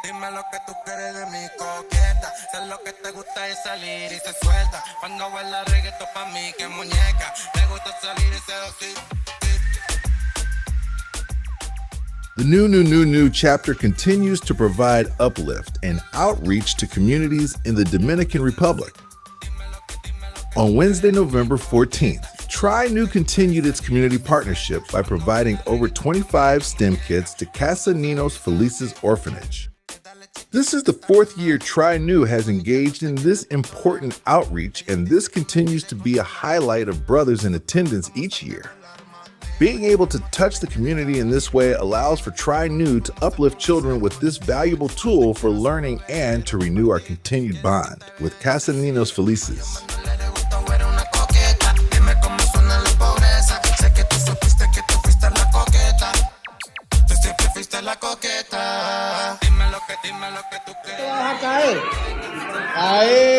Dime lo que tú quieres de mi coqueta. Sé lo que te gusta es salir y se suelta. Cuando baila reggaetón pa' mí que muñeca. Me gusta salir y seducir. The new chapter continues to provide uplift and outreach to communities in the Dominican Republic. On Wednesday, November 14th, Try New continued its community partnership by providing over 25 STEM kits to Casa Ninos Felices orphanage. This is the fourth year Try New has engaged in this important outreach, and this continues to be a highlight of brothers in attendance each year. Being able to touch the community in this way allows for Try New to uplift children with this valuable tool for learning and to renew our continued bond with Casa Ninos Felices. Ahí.